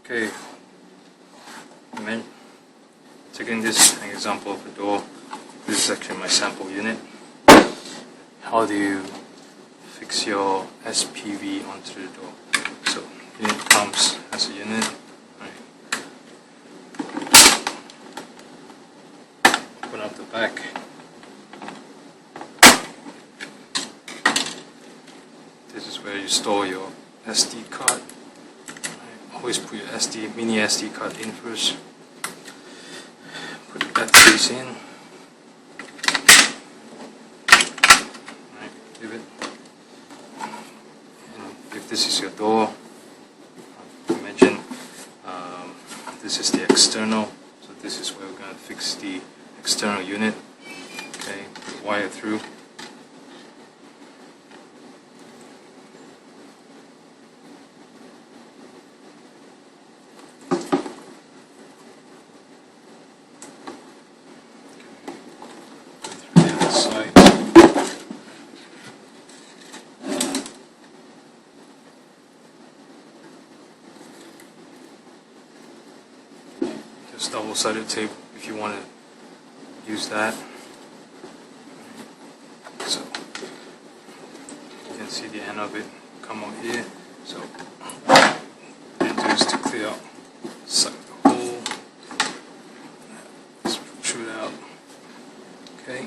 Okay, taking this an example of a door. This is actually my sample unit. How do you fix your SPV onto the door? So, unit comes as a unit. Right. Open up the back. This is where you store your SD card. Always put your mini SD card in first. Put that case in. Right, leave it. And if this is your door, imagine this is the external. So this is where we're going to fix the external unit. Okay, wire through. Just double-sided tape if you want to use that. So you can see the end of it come out here. So what you do is to clear out the side of the hole. Just protrude out. Okay.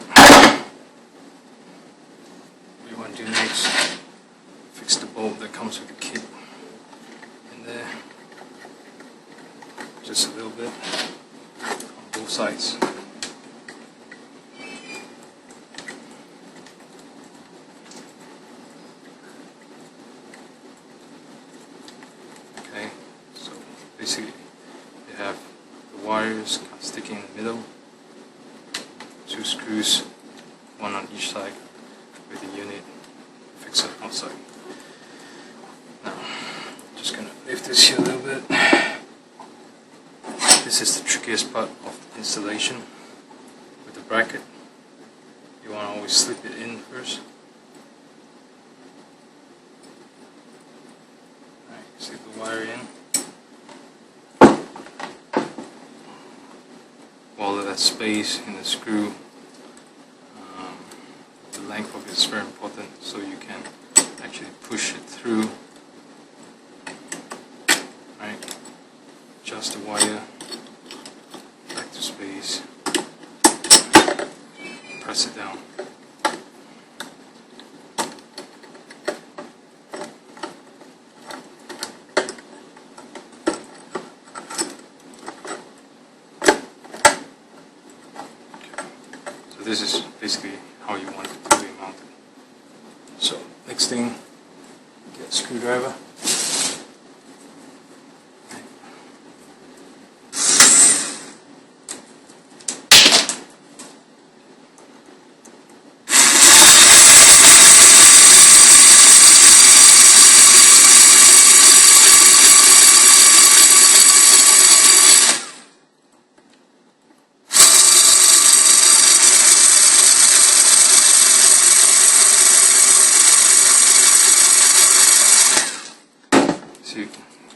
What you want to do next? Fix the bolt that comes with the kit in there. Just a little bit on both sides. Okay, so basically you have the wires sticking in the middle, 2 screws, one on each side with the unit, fix it outside. Now, I'm just going to lift this here a little bit. This is the trickiest part of installation with the bracket. You want to always slip it in first. Alright, slip the wire in. All of that space in the screw, the length of it is very important, so you can actually push it through. Right, adjust the wire. To space, press it down. So this is basically how you want it to be mounted. So next thing, get a screwdriver.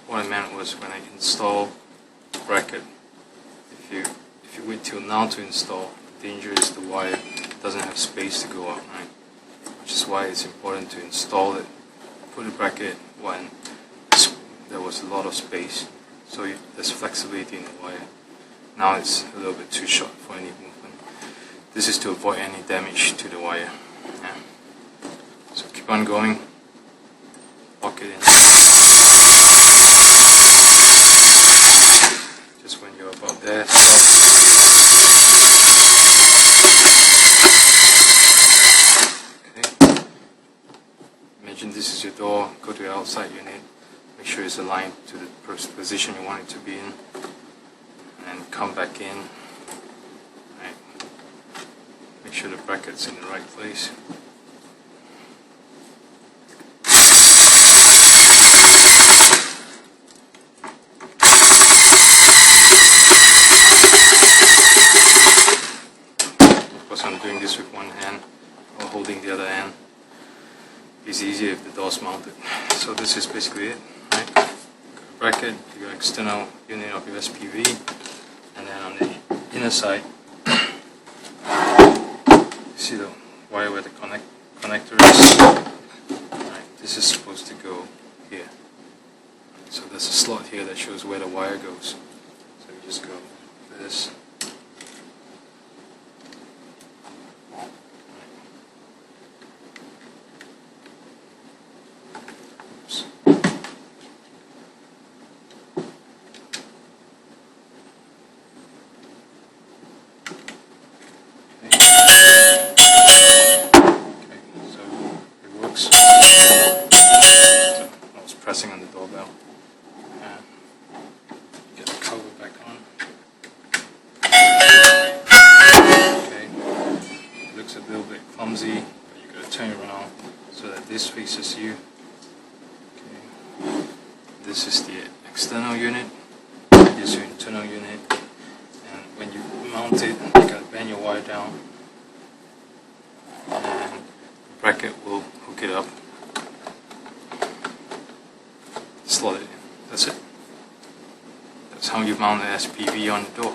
What I meant was when I install the bracket, if you wait till now to install, the danger is the wire doesn't have space to go out, right? Which is why it's important to install it, put the bracket when there was a lot of space, so there's flexibility in the wire. Now it's a little bit too short for any movement. This is to avoid any damage to the wire. Yeah. So keep on going, lock it in. When you're about there, stop. Okay. Imagine this is your door, go to your outside unit, make sure it's aligned to the position you want it to be in, and come back in. Right. Make sure the bracket's in the right place. I'm doing this with one hand while holding the other hand. It's easier if the door's mounted. So this is basically it, right? bracket, your external unit of your SPV, and then on the inner side, you see the wire where the connector is. Right, this is supposed to go here. So there's a slot here that shows where the wire goes. So you just go for this. Oops. Pressing on the doorbell. And get the cover back on. Okay, it looks a little bit clumsy, but you gotta turn it around so that this faces you. Okay, this is the external unit. Here's your internal unit, and when you mount it, you gotta bend your wire down, and the bracket will hook it up. Slot it in. That's it. That's how you mount the SPV on the door.